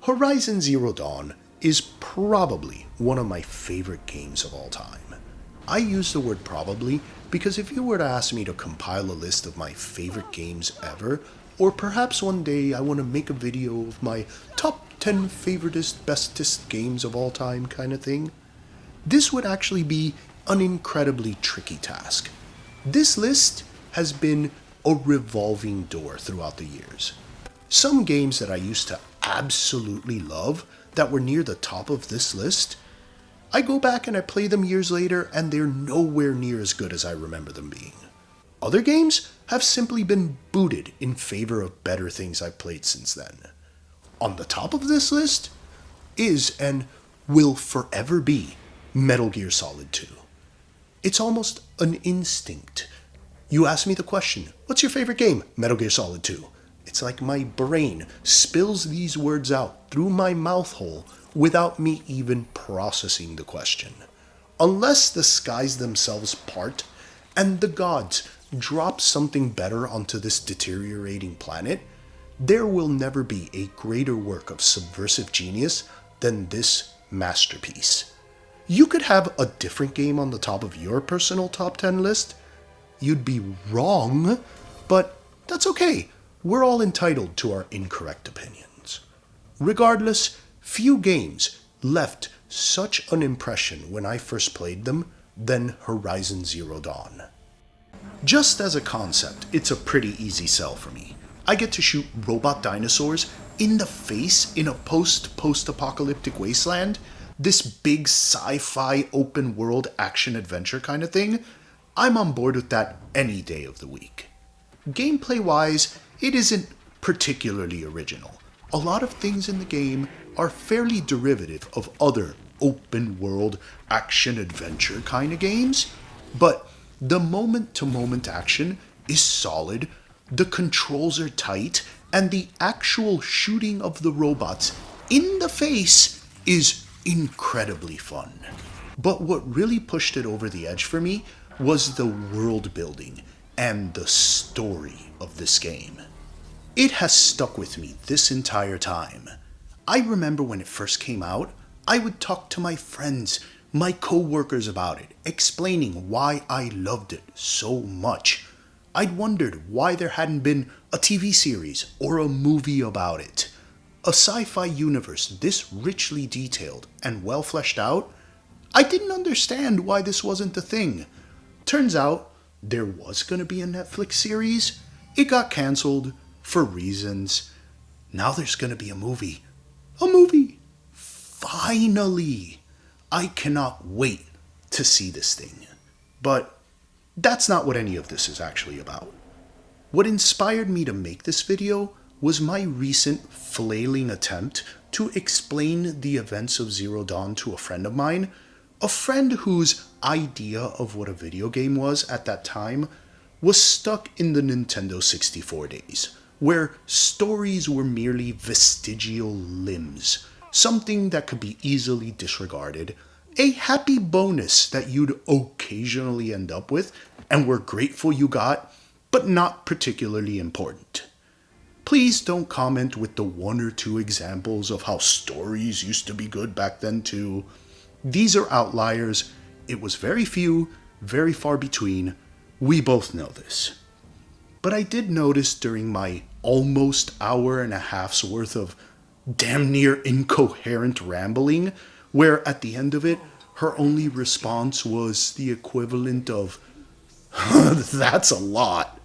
Horizon Zero Dawn is probably one of my favorite games of all time. I use the word probably because if you were to ask me to compile a list of my favorite games ever, or perhaps one day I want to make a video of my top 10 favoritist, bestest games of all time kind of thing, this would actually be an incredibly tricky task. This list has been a revolving door throughout the years. Some games that I used to absolutely love that were near the top of this list, I go back and I play them years later and they're nowhere near as good as I remember them being. Other games have simply been booted in favor of better things I've played since then. On the top of this list is and will forever be Metal Gear Solid 2. It's almost an instinct. You ask me the question, what's your favorite game? Metal Gear Solid 2. It's like my brain spills these words out through my mouth hole without me even processing the question. Unless the skies themselves part and the gods drop something better onto this deteriorating planet, there will never be a greater work of subversive genius than this masterpiece. You could have a different game on the top of your personal top 10 list. You'd be wrong, but that's okay. We're all entitled to our incorrect opinions. Regardless, few games left such an impression when I first played them than Horizon Zero Dawn. Just as a concept, it's a pretty easy sell for me. I get to shoot robot dinosaurs in the face in a post-apocalyptic wasteland, this big sci-fi open world action-adventure kind of thing. I'm on board with that any day of the week. Gameplay-wise, it isn't particularly original. A lot of things in the game are fairly derivative of other open-world action-adventure kind of games, but the moment-to-moment action is solid, the controls are tight, and the actual shooting of the robots in the face is incredibly fun. But what really pushed it over the edge for me was the world building and the story of this game. It has stuck with me this entire time. I remember when it first came out, I would talk to my friends, my co-workers about it, explaining why I loved it so much. I'd wondered why there hadn't been a TV series or a movie about it. A sci-fi universe this richly detailed and well fleshed out, I didn't understand why this wasn't a thing. Turns out, there was going to be a Netflix series. It got cancelled for reasons. Now there's going to be a movie. A movie! Finally! I cannot wait to see this thing. But that's not what any of this is actually about. What inspired me to make this video was my recent flailing attempt to explain the events of Zero Dawn to a friend of mine, a friend whose idea of what a video game was at that time was stuck in the Nintendo 64 days, where stories were merely vestigial limbs, something that could be easily disregarded, a happy bonus that you'd occasionally end up with and were grateful you got, but not particularly important. Please don't comment with the one or two examples of how stories used to be good back then too. These are outliers. It was very few, very far between. We both know this. But I did notice during my almost hour and a half's worth of damn near incoherent rambling, where at the end of it, her only response was the equivalent of, "That's a lot."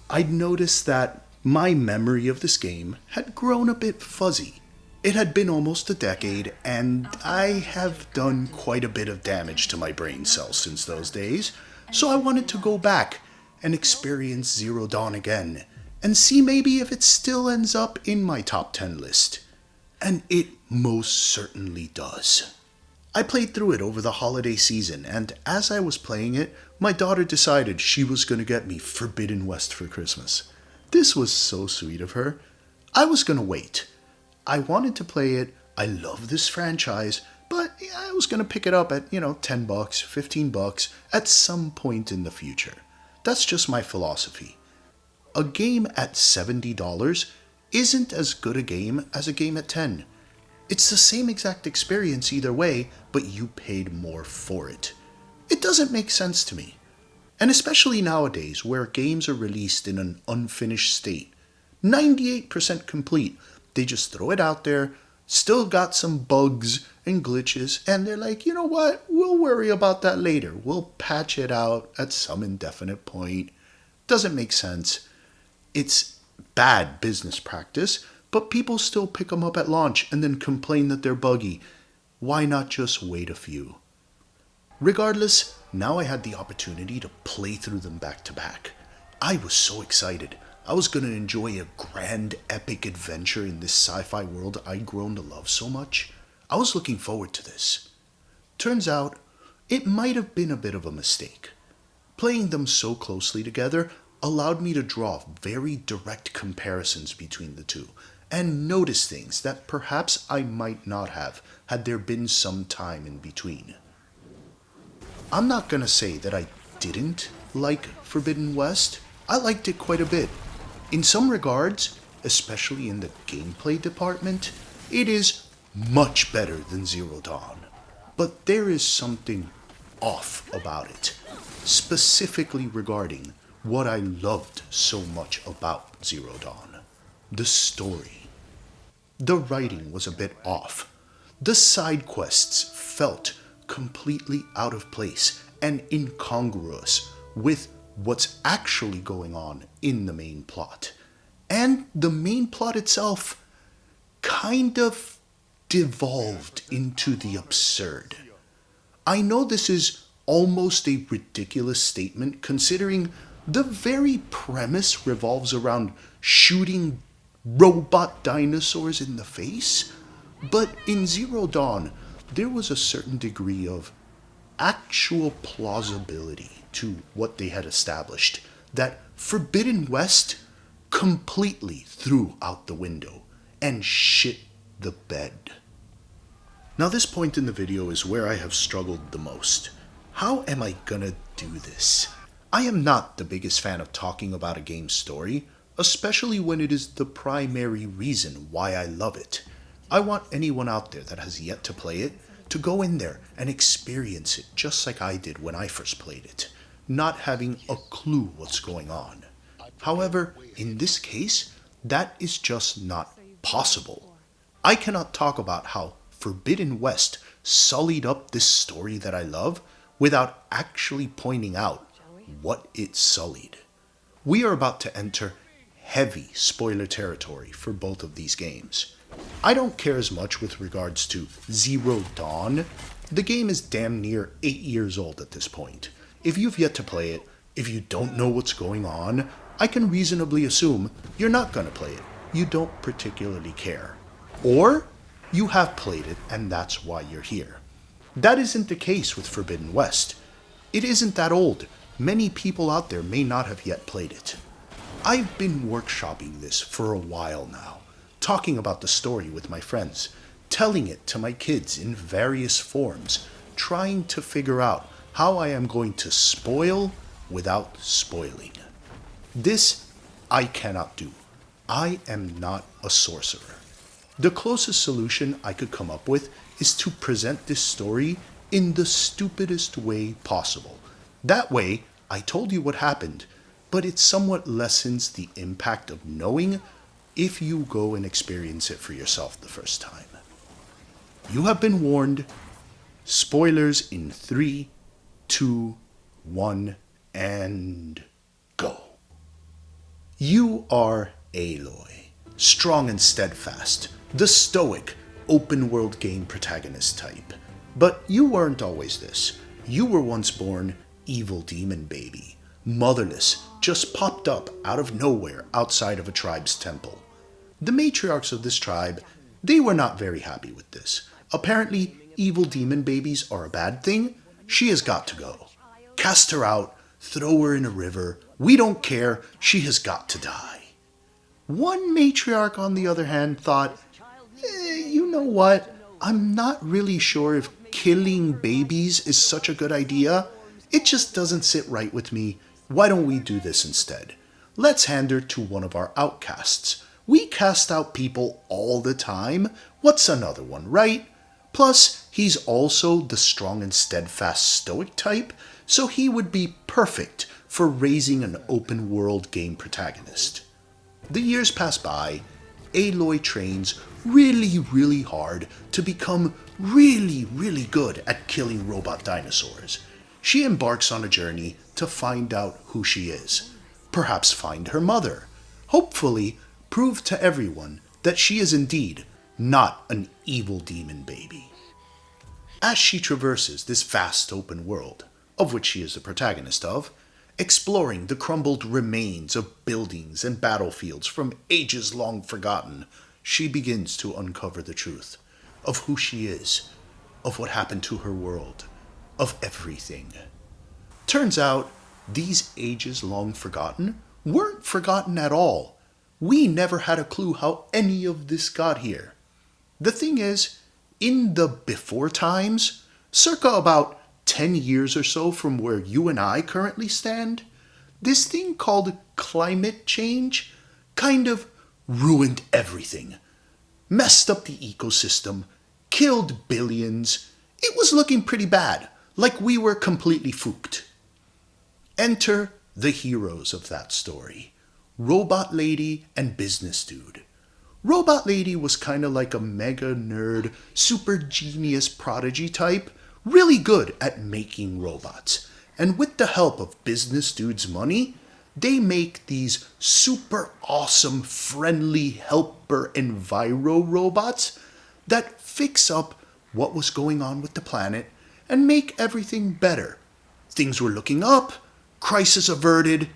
I'd noticed that my memory of this game had grown a bit fuzzy. It had been almost a decade, and I have done quite a bit of damage to my brain cells since those days, so I wanted to go back and experience Zero Dawn again, and see maybe if it still ends up in my top 10 list. And it most certainly does. I played through it over the holiday season, and as I was playing it, my daughter decided she was going to get me Forbidden West for Christmas. This was so sweet of her. I was going to wait. I wanted to play it. I love this franchise, but I was going to pick it up at, $10, $15 at some point in the future. That's just my philosophy. A game at $70 isn't as good a game as a game at 10. It's the same exact experience either way, but you paid more for it. It doesn't make sense to me. And especially nowadays, where games are released in an unfinished state, 98% complete, they just throw it out there, still got some bugs and glitches, and they're like, you know what, we'll worry about that later. We'll patch it out at some indefinite point. Doesn't make sense. It's bad business practice, but people still pick them up at launch and then complain that they're buggy. Why not just wait a few? Regardless, now I had the opportunity to play through them back to back. I was so excited. I was going to enjoy a grand, epic adventure in this sci-fi world I'd grown to love so much. I was looking forward to this. Turns out, it might have been a bit of a mistake. Playing them so closely together allowed me to draw very direct comparisons between the two and notice things that perhaps I might not have had there been some time in between. I'm not going to say that I didn't like Forbidden West. I liked it quite a bit. In some regards, especially in the gameplay department, it is much better than Zero Dawn. But there is something off about it, specifically regarding what I loved so much about Zero Dawn. The story. The writing was a bit off. The side quests felt completely out of place and incongruous with what's actually going on in the main plot. And the main plot itself kind of devolved into the absurd. I know this is almost a ridiculous statement considering the very premise revolves around shooting robot dinosaurs in the face, but in Zero Dawn, there was a certain degree of actual plausibility to what they had established that Forbidden West completely threw out the window and shit the bed. Now this point in the video is where I have struggled the most. How am I gonna do this? I am not the biggest fan of talking about a game's story, especially when it is the primary reason why I love it. I want anyone out there that has yet to play it to go in there and experience it just like I did when I first played it, not having a clue what's going on. However, in this case, that is just not possible. I cannot talk about how Forbidden West sullied up this story that I love without actually pointing out what it sullied. We are about to enter heavy spoiler territory for both of these games. I don't care as much with regards to Zero Dawn. The game is damn near 8 years old at this point. If you've yet to play it, if you don't know what's going on, I can reasonably assume you're not going to play it. You don't particularly care. Or you have played it and that's why you're here. That isn't the case with Forbidden West. It isn't that old. Many people out there may not have yet played it. I've been workshopping this for a while now, talking about the story with my friends, telling it to my kids in various forms, trying to figure out how I am going to spoil without spoiling. This I cannot do. I am not a sorcerer. The closest solution I could come up with is to present this story in the stupidest way possible. That way, I told you what happened, but it somewhat lessens the impact of knowing if you go and experience it for yourself the first time. You have been warned. Spoilers in 3, 2, 1, and go. You are Aloy, strong and steadfast, the stoic, open-world game protagonist type. But you weren't always this. You were once born evil demon baby, motherless, just popped up out of nowhere outside of a tribe's temple. The matriarchs of this tribe, they were not very happy with this. Apparently, evil demon babies are a bad thing. She has got to go. Cast her out, throw her in a river. We don't care. She has got to die. One matriarch, on the other hand, thought, you know what? I'm not really sure if killing babies is such a good idea. It just doesn't sit right with me. Why don't we do this instead? Let's hand her to one of our outcasts, We cast out people all the time. What's another one, right? Plus, he's also the strong and steadfast stoic type, so he would be perfect for raising an open world game protagonist. The years pass by. Aloy trains really hard to become really good at killing robot dinosaurs. She embarks on a journey to find out who she is. Perhaps find her mother. Hopefully, prove to everyone that she is indeed not an evil demon baby. As she traverses this vast open world, of which she is the protagonist of, exploring the crumbled remains of buildings and battlefields from ages long forgotten, she begins to uncover the truth of who she is, of what happened to her world, of everything. Turns out, these ages long forgotten weren't forgotten at all. We never had a clue how any of this got here. The thing is, in the before times, circa about 10 years or so from where you and I currently stand, this thing called climate change kind of ruined everything. Messed up the ecosystem, killed billions. It was looking pretty bad, like we were completely fooked. Enter the heroes of that story, Robot Lady and Business Dude. Robot Lady was kind of like a mega nerd, super genius prodigy type, really good at making robots. And with the help of Business Dude's money, they make these super awesome, friendly helper enviro robots that fix up what was going on with the planet and make everything better. Things were looking up, crisis averted,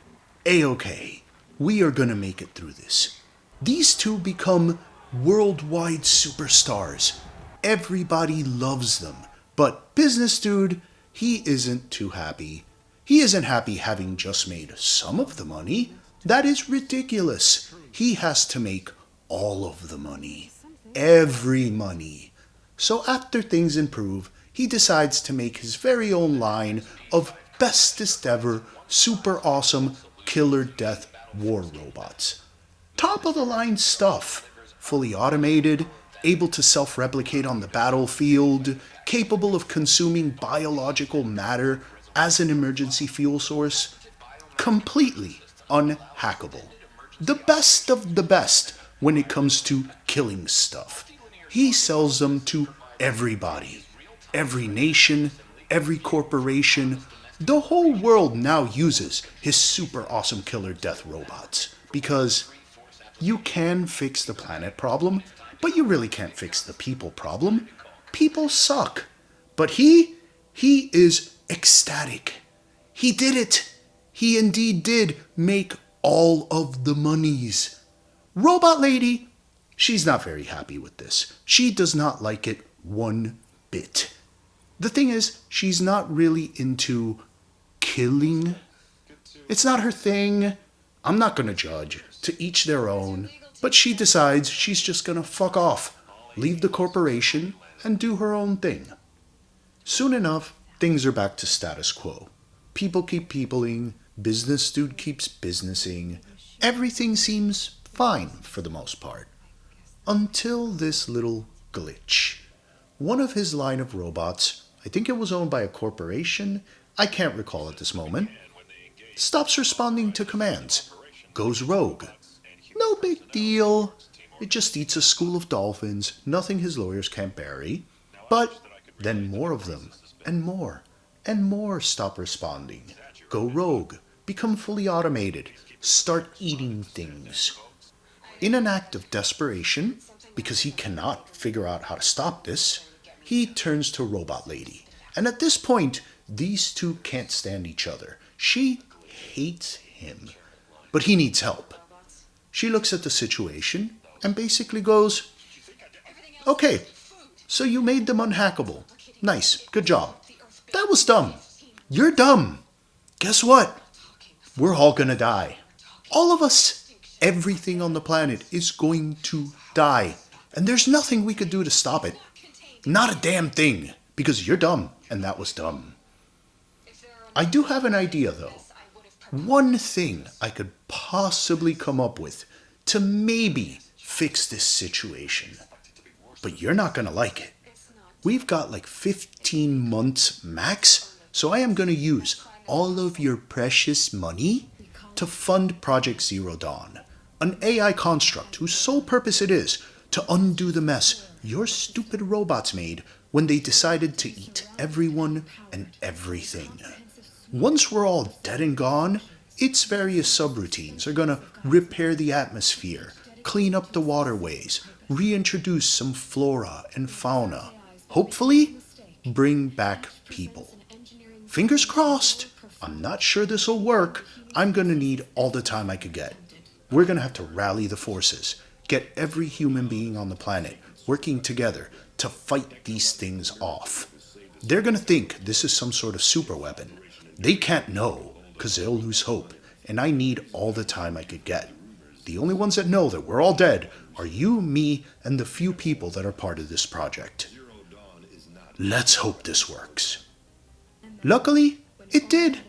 A-okay. We are gonna make it through this. These two become worldwide superstars. Everybody loves them. But Business Dude, he isn't too happy. He isn't happy having just made some of the money. That is ridiculous. He has to make all of the money. Every money. So after things improve, he decides to make his very own line of bestest ever, super awesome, killer death war robots. Top of the line stuff. Fully automated, able to self-replicate on the battlefield, capable of consuming biological matter as an emergency fuel source. Completely unhackable. The best of the best when it comes to killing stuff. He sells them to everybody. Every nation, every corporation. The whole world now uses his super awesome killer death robots. Because you can fix the planet problem, but you really can't fix the people problem. People suck. But he is ecstatic. He did it. He indeed did make all of the monies. Robot Lady, she's not very happy with this. She does not like it one bit. The thing is, she's not really into killing. It's not her thing. I'm not going to judge. To each their own. But she decides she's just going to fuck off, leave the corporation, and do her own thing. Soon enough, things are back to status quo. People keep peopling, Business Dude keeps businessing. Everything seems fine for the most part. Until this little glitch. One of his line of robots, I think it was owned by a corporation, I can't recall at this moment, stops responding to commands, goes rogue. No big deal. It just eats a school of dolphins, nothing his lawyers can't bury. But then more of them, and more stop responding, go rogue, become fully automated, start eating things. In an act of desperation, because he cannot figure out how to stop this, he turns to Robot Lady. And at this point, these two can't stand each other. She hates him, but he needs help. She looks at the situation and basically goes, okay, so you made them unhackable. Nice, good job. That was dumb. You're dumb. Guess what? We're all gonna die. All of us, everything on the planet is going to die. And there's nothing we could do to stop it. Not a damn thing, because you're dumb, and that was dumb. I do have an idea, though. One thing I could possibly come up with to maybe fix this situation. But you're not gonna like it. We've got like 15 months max, so I am gonna use all of your precious money to fund Project Zero Dawn, an AI construct whose sole purpose it is to undo the mess your stupid robots made when they decided to eat everyone and everything. Once we're all dead and gone, its various subroutines are gonna repair the atmosphere, clean up the waterways, reintroduce some flora and fauna, hopefully bring back people. Fingers crossed. I'm not sure this will work. I'm gonna need all the time I could get. We're gonna have to rally the forces, get every human being on the planet working together to fight these things off. They're gonna think this is some sort of super weapon. They can't know, because they'll lose hope, and I need all the time I could get. The only ones that know that we're all dead are you, me, and the few people that are part of this project. Let's hope this works. Luckily, it did.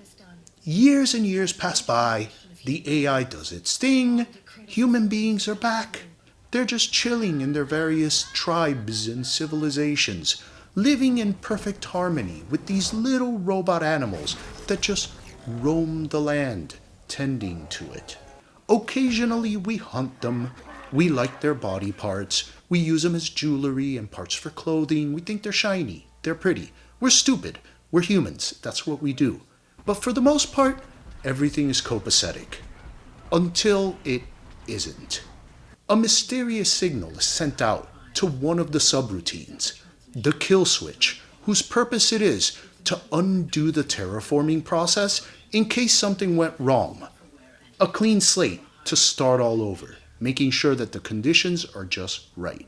Years and years pass by, the AI does its thing, human beings are back. They're just chilling in their various tribes and civilizations, living in perfect harmony with these little robot animals that just roam the land, tending to it. Occasionally we hunt them, we like their body parts, we use them as jewelry and parts for clothing, we think they're shiny, they're pretty. We're stupid, we're humans, that's what we do. But for the most part, everything is copacetic. Until it isn't. A mysterious signal is sent out to one of the subroutines, the kill switch, whose purpose it is to undo the terraforming process in case something went wrong. A clean slate to start all over, making sure that the conditions are just right.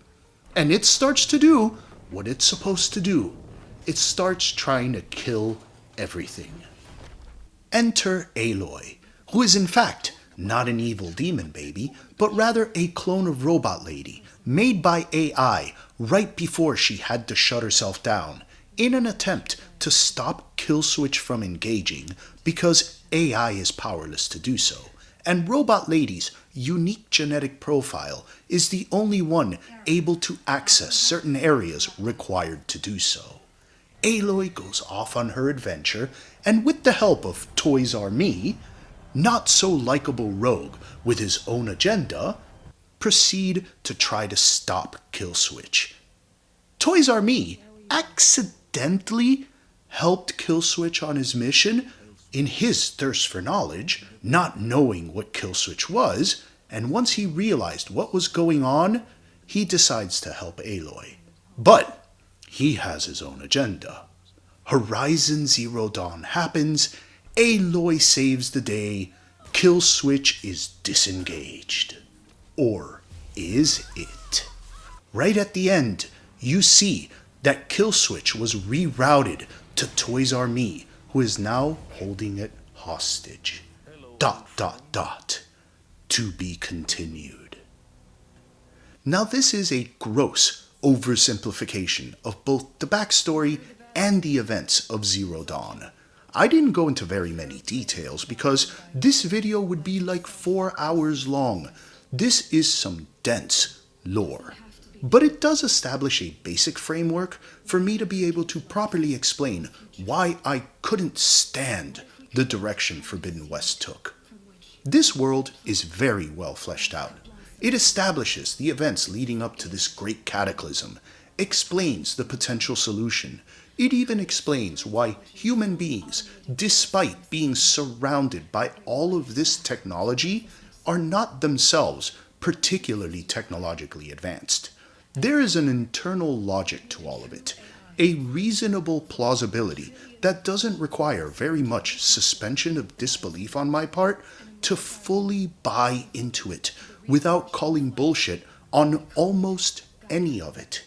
And it starts to do what it's supposed to do. It starts trying to kill everything. Enter Aloy, who is in fact not an evil demon baby, but rather a clone of Robot Lady, made by AI right before she had to shut herself down, in an attempt to stop Killswitch from engaging, because AI is powerless to do so, and Robot Lady's unique genetic profile is the only one able to access certain areas required to do so. Aloy goes off on her adventure, and with the help of Toys R Me, not so likable rogue with his own agenda, proceed to try to stop Killswitch. Toys R Me accidentally helped Killswitch on his mission in his thirst for knowledge, not knowing what Killswitch was, and once he realized what was going on, he decides to help Aloy. But he has his own agenda. Horizon Zero Dawn happens, Aloy saves the day, Killswitch is disengaged. Or is it? Right at the end, you see that Killswitch was rerouted to Toys R Me, who is now holding it hostage. ... To be continued. Now this is a gross oversimplification of both the backstory and the events of Zero Dawn. I didn't go into very many details because this video would be like 4 hours long. This is some dense lore. But it does establish a basic framework for me to be able to properly explain why I couldn't stand the direction Forbidden West took. This world is very well fleshed out. It establishes the events leading up to this great cataclysm, explains the potential solution. It even explains why human beings, despite being surrounded by all of this technology, are not themselves particularly technologically advanced. There is an internal logic to all of it, a reasonable plausibility that doesn't require very much suspension of disbelief on my part to fully buy into it without calling bullshit on almost any of it.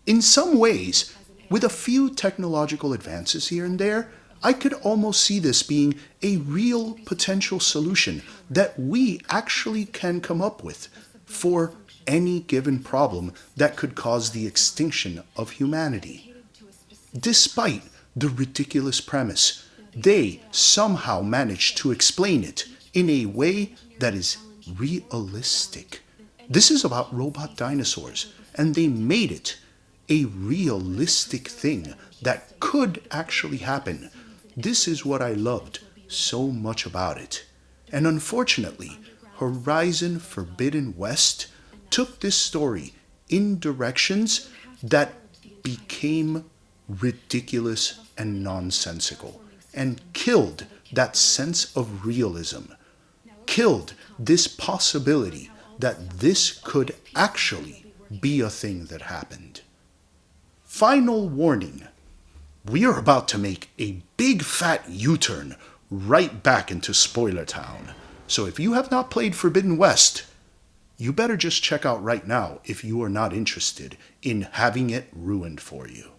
In some ways, with a few technological advances here and there, I could almost see this being a real potential solution that we actually can come up with for any given problem that could cause the extinction of humanity. Despite the ridiculous premise, they somehow managed to explain it in a way that is realistic. This is about robot dinosaurs, and they made it a realistic thing that could actually happen. This is what I loved so much about it. And unfortunately, Horizon Forbidden West took this story in directions that became ridiculous and nonsensical and killed that sense of realism, killed this possibility that this could actually be a thing that happened. Final warning. We are about to make a big fat U-turn right back into Spoiler Town. So if you have not played Forbidden West, you better just check out right now if you are not interested in having it ruined for you.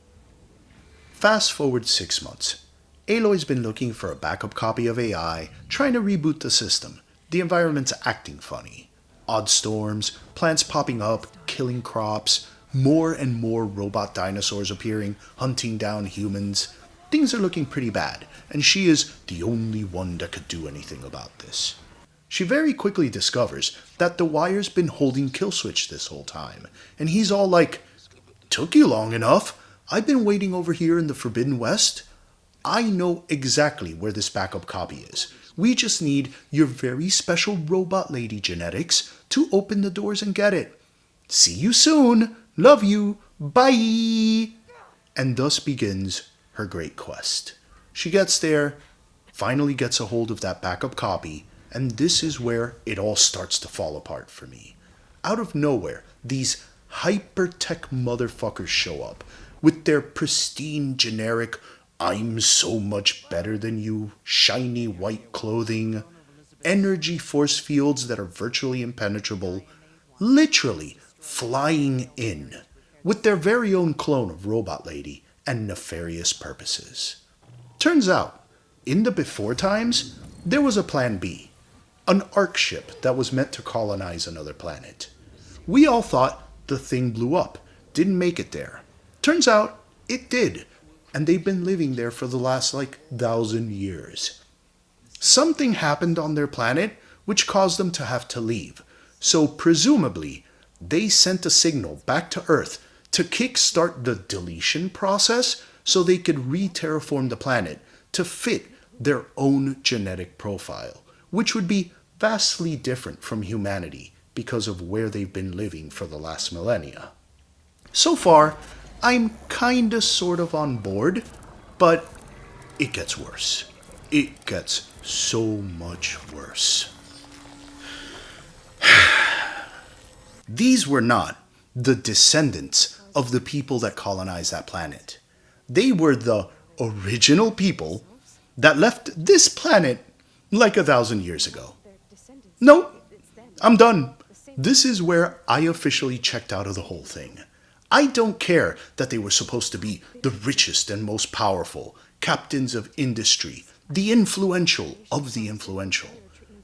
Fast forward 6 months. Aloy's been looking for a backup copy of AI, trying to reboot the system. The environment's acting funny. Odd storms, plants popping up, killing crops, more and more robot dinosaurs appearing, hunting down humans. Things are looking pretty bad, and she is the only one that could do anything about this. She very quickly discovers that the Wire's been holding Killswitch this whole time, and he's all like, "Took you long enough. I've been waiting over here in the Forbidden West. I know exactly where this backup copy is. We just need your very special robot lady genetics to open the doors and get it. See you soon. Love you. Bye." And thus begins her great quest. She gets there, finally gets a hold of that backup copy, and this is where it all starts to fall apart for me. Out of nowhere, these hyper-tech motherfuckers show up with their pristine, generic, "I'm so much better than you," shiny white clothing, energy force fields that are virtually impenetrable, literally flying in with their very own clone of Robot Lady and nefarious purposes. Turns out, in the before times, there was a plan B, an Ark ship that was meant to colonize another planet. We all thought the thing blew up, didn't make it there. Turns out, it did, and they've been living there for the last 1,000 years. Something happened on their planet which caused them to have to leave, so presumably they sent a signal back to Earth to kickstart the deletion process so they could re-terraform the planet to fit their own genetic profile, which would be vastly different from humanity because of where they've been living for the last millennia. So far, I'm kinda sort of on board, but it gets worse. It gets so much worse. These were not the descendants of the people that colonized that planet. They were the original people that left this planet 1,000 years ago. Nope, I'm done. This is where I officially checked out of the whole thing. I don't care that they were supposed to be the richest and most powerful, captains of industry, the influential of the influential.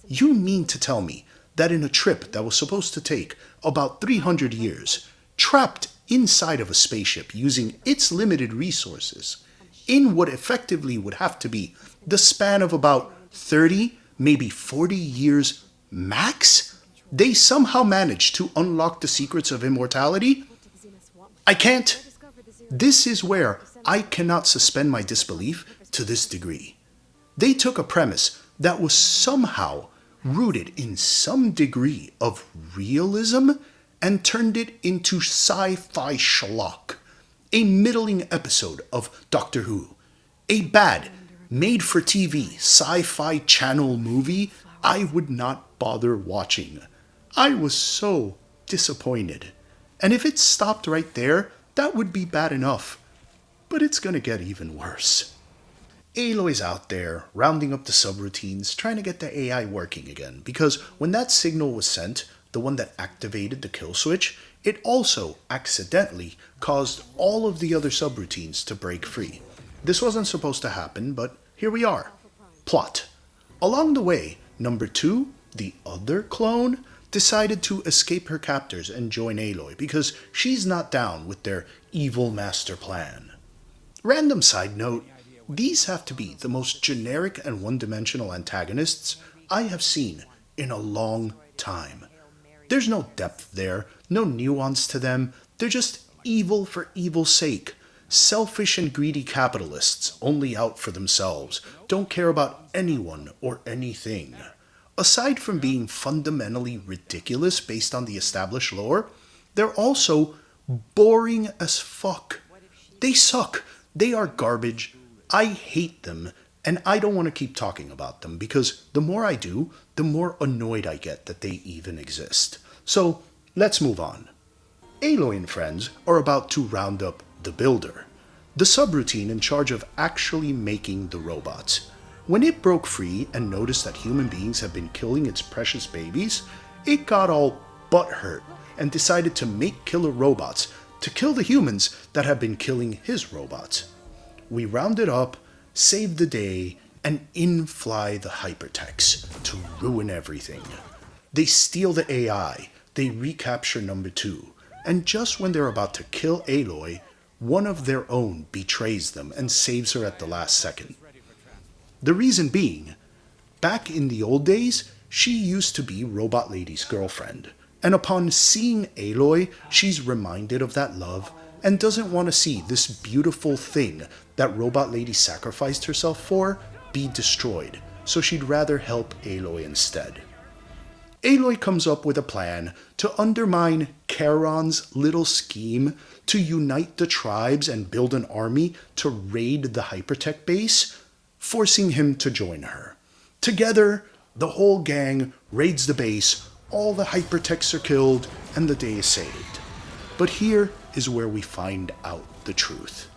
You mean to tell me that in a trip that was supposed to take about 300 years, trapped inside of a spaceship using its limited resources, in what effectively would have to be the span of about 30, maybe 40 years max, they somehow managed to unlock the secrets of immortality? I can't. This is where I cannot suspend my disbelief to this degree. They took a premise that was somehow rooted in some degree of realism and turned it into sci-fi schlock, a middling episode of Doctor Who, a bad, made-for-TV sci-fi channel movie I would not bother watching. I was so disappointed. And if it stopped right there, that would be bad enough. But it's gonna get even worse. Aloy's out there, rounding up the subroutines, trying to get the AI working again, because when that signal was sent, the one that activated the kill switch, it also accidentally caused all of the other subroutines to break free. This wasn't supposed to happen, but here we are. Plot. Along the way, number 2, the other clone, decided to escape her captors and join Aloy because she's not down with their evil master plan. Random side note, these have to be the most generic and one-dimensional antagonists I have seen in a long time. There's no depth there, no nuance to them. They're just evil for evil's sake. Selfish and greedy capitalists, only out for themselves, don't care about anyone or anything. Aside from being fundamentally ridiculous based on the established lore, they're also boring as fuck. They suck. They are garbage. I hate them, and I don't want to keep talking about them because the more I do, the more annoyed I get that they even exist. So let's move on. Aloy and friends are about to round up the Builder, the subroutine in charge of actually making the robots. When it broke free and noticed that human beings have been killing its precious babies, it got all butthurt and decided to make killer robots to kill the humans that have been killing his robots. We rounded up, saved the day, and in fly the hypertechs to ruin everything. They steal the AI, they recapture number 2, and just when they're about to kill Aloy, one of their own betrays them and saves her at the last second. The reason being, back in the old days, she used to be Robot Lady's girlfriend, and upon seeing Aloy, she's reminded of that love and doesn't want to see this beautiful thing that Robot Lady sacrificed herself for be destroyed, so she'd rather help Aloy instead. Aloy comes up with a plan to undermine Charon's little scheme to unite the tribes and build an army to raid the hypertech base, forcing him to join her. Together, the whole gang raids the base, all the hypertechs are killed, and the day is saved. But here is where we find out the truth.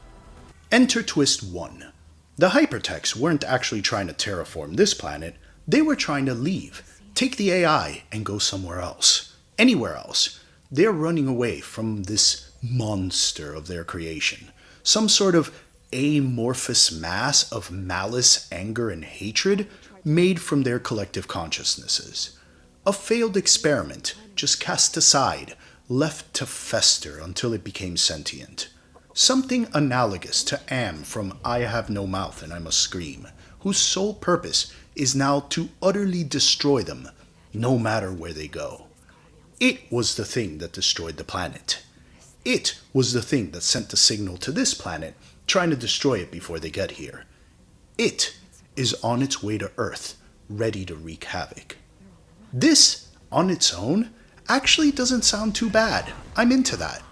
Enter twist 1. The hypertechs weren't actually trying to terraform this planet, they were trying to leave, take the AI, and go somewhere else. Anywhere else. They're running away from this monster of their creation. Some sort of amorphous mass of malice, anger, and hatred made from their collective consciousnesses. A failed experiment, just cast aside, left to fester until it became sentient. Something analogous to Am from I Have No Mouth and I Must Scream, whose sole purpose is now to utterly destroy them, no matter where they go. It was the thing that destroyed the planet. It was the thing that sent the signal to this planet, trying to destroy it before they get here. It is on its way to Earth, ready to wreak havoc. This, on its own, actually doesn't sound too bad. I'm into that.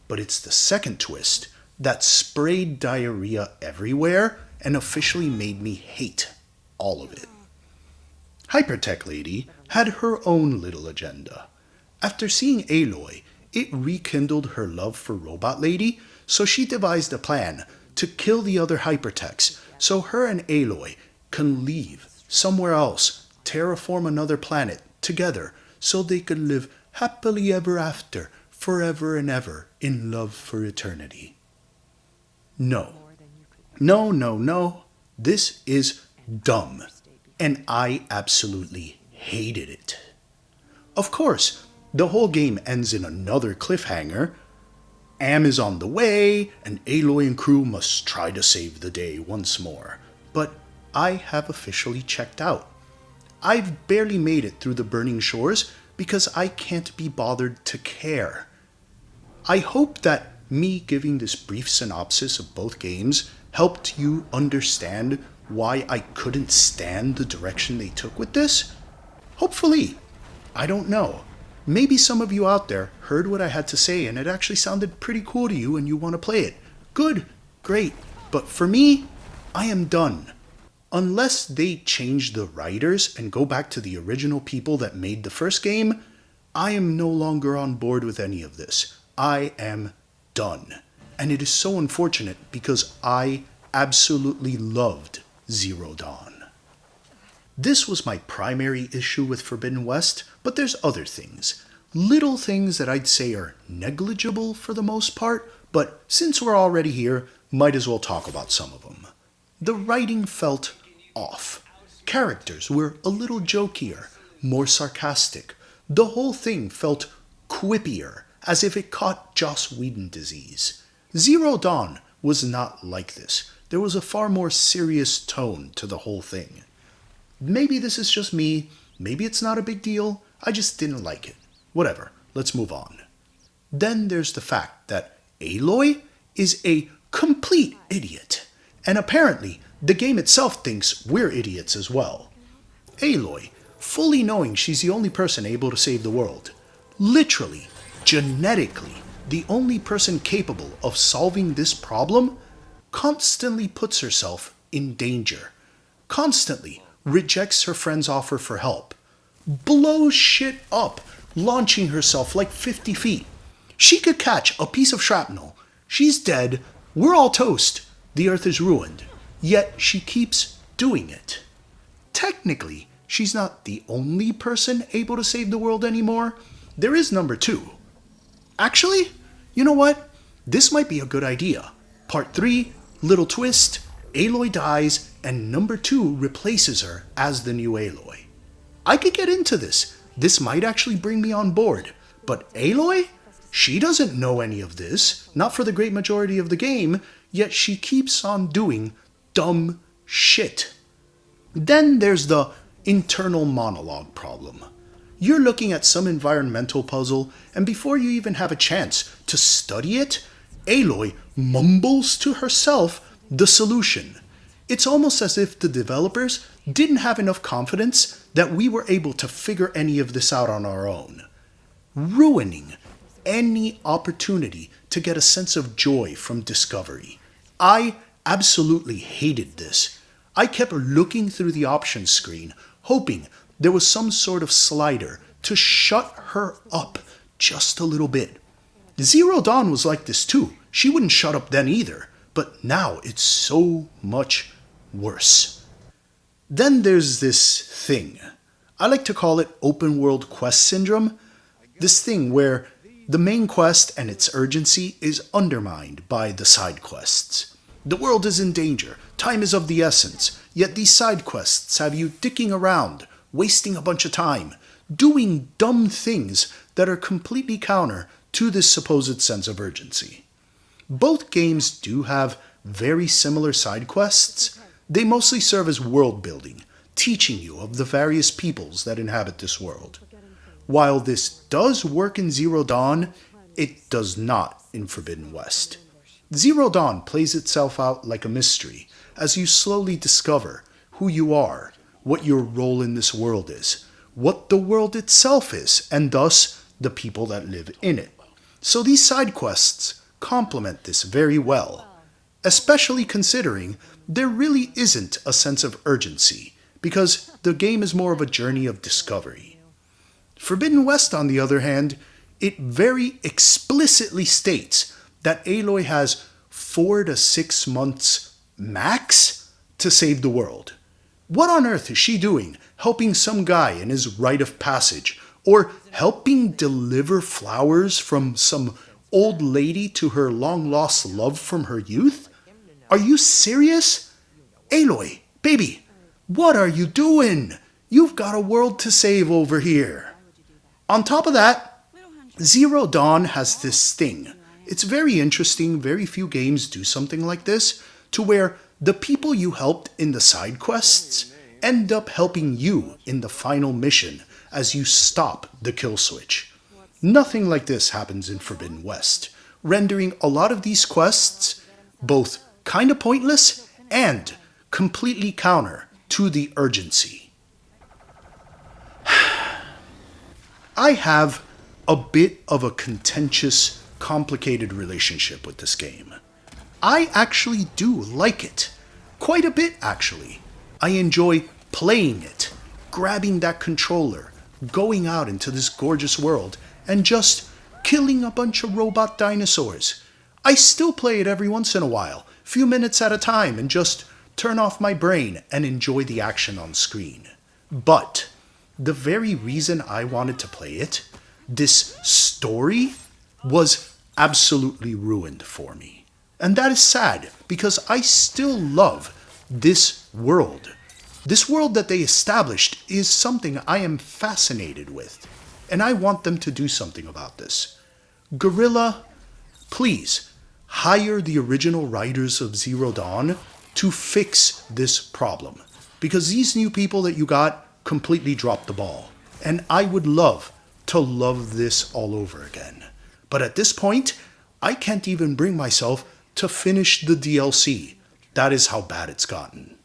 But it's the second twist that sprayed diarrhea everywhere and officially made me hate all of it. Hypertech Lady had her own little agenda. After seeing Aloy, it rekindled her love for Robot Lady, so she devised a plan to kill the other hypertechs so her and Aloy can leave somewhere else, terraform another planet together so they could live happily ever after, forever and ever, in love for eternity. No. No, no, no. This is dumb. And I absolutely hated it. Of course, the whole game ends in another cliffhanger. Am is on the way, and Aloy and crew must try to save the day once more. But I have officially checked out. I've barely made it through the burning shores because I can't be bothered to care. I hope that me giving this brief synopsis of both games helped you understand why I couldn't stand the direction they took with this. Hopefully. I don't know. Maybe some of you out there heard what I had to say and it actually sounded pretty cool to you and you want to play it. Good. Great. But for me, I am done. Unless they change the writers and go back to the original people that made the first game, I am no longer on board with any of this. I am done. And it is so unfortunate because I absolutely loved Zero Dawn. This was my primary issue with Forbidden West, but there's other things. Little things that I'd say are negligible for the most part, but since we're already here, might as well talk about some of them. The writing felt off. Characters were a little jokier, more sarcastic. The whole thing felt quippier, as if it caught Joss Whedon disease. Zero Dawn was not like this. There was a far more serious tone to the whole thing. Maybe this is just me, maybe it's not a big deal, I just didn't like it. Whatever, let's move on. Then there's the fact that Aloy is a complete idiot. And apparently, the game itself thinks we're idiots as well. Aloy, fully knowing she's the only person able to save the world, literally, genetically, the only person capable of solving this problem, constantly puts herself in danger, constantly rejects her friend's offer for help, blows shit up, launching herself like 50 feet. She could catch a piece of shrapnel. She's dead. We're all toast. The Earth is ruined. Yet she keeps doing it. Technically, she's not the only person able to save the world anymore. There is number 2. Actually, you know what? This might be a good idea. Part 3, little twist, Aloy dies and number 2 replaces her as the new Aloy. I could get into this. This might actually bring me on board. But Aloy? She doesn't know any of this, not for the great majority of the game, yet she keeps on doing dumb shit. Then there's the internal monologue problem. You're looking at some environmental puzzle, and before you even have a chance to study it, Aloy mumbles to herself the solution. It's almost as if the developers didn't have enough confidence that we were able to figure any of this out on our own, ruining any opportunity to get a sense of joy from discovery. I absolutely hated this. I kept looking through the options screen, hoping there was some sort of slider to shut her up just a little bit. Zero Dawn was like this too. She wouldn't shut up then either, but now it's so much worse. Then there's this thing. I like to call it open world quest syndrome. This thing where the main quest and its urgency is undermined by the side quests. The world is in danger, time is of the essence, yet these side quests have you dicking around, wasting a bunch of time, doing dumb things that are completely counter to this supposed sense of urgency. Both games do have very similar side quests. They mostly serve as world building, teaching you of the various peoples that inhabit this world. While this does work in Zero Dawn, it does not in Forbidden West. Zero Dawn plays itself out like a mystery as you slowly discover who you are, what your role in this world is, what the world itself is, and thus the people that live in it. So these side quests complement this very well, especially considering there really isn't a sense of urgency, because the game is more of a journey of discovery. Forbidden West, on the other hand, it very explicitly states that Aloy has 4 to 6 months max to save the world. What on earth is she doing helping some guy in his rite of passage, or helping deliver flowers from some old lady to her long-lost love from her youth? Are you serious? Aloy, baby, what are you doing? You've got a world to save over here. On top of that, Zero Dawn has this thing. It's very interesting, very few games do something like this, to where the people you helped in the side quests end up helping you in the final mission as you stop the kill switch. Nothing like this happens in Forbidden West, rendering a lot of these quests both kinda pointless and completely counter to the urgency. I have a bit of a contentious, complicated relationship with this game. I actually do like it. Quite a bit, actually. I enjoy playing it, grabbing that controller, going out into this gorgeous world, and just killing a bunch of robot dinosaurs. I still play it every once in a while, few minutes at a time, and just turn off my brain and enjoy the action on screen. But the very reason I wanted to play it, this story, was absolutely ruined for me. And that is sad, because I still love this world. This world that they established is something I am fascinated with, and I want them to do something about this. Guerrilla, please, hire the original writers of Zero Dawn to fix this problem, because these new people that you got completely dropped the ball. and I would love to love this all over again. But at this point, I can't even bring myself to finish the DLC. That is how bad it's gotten.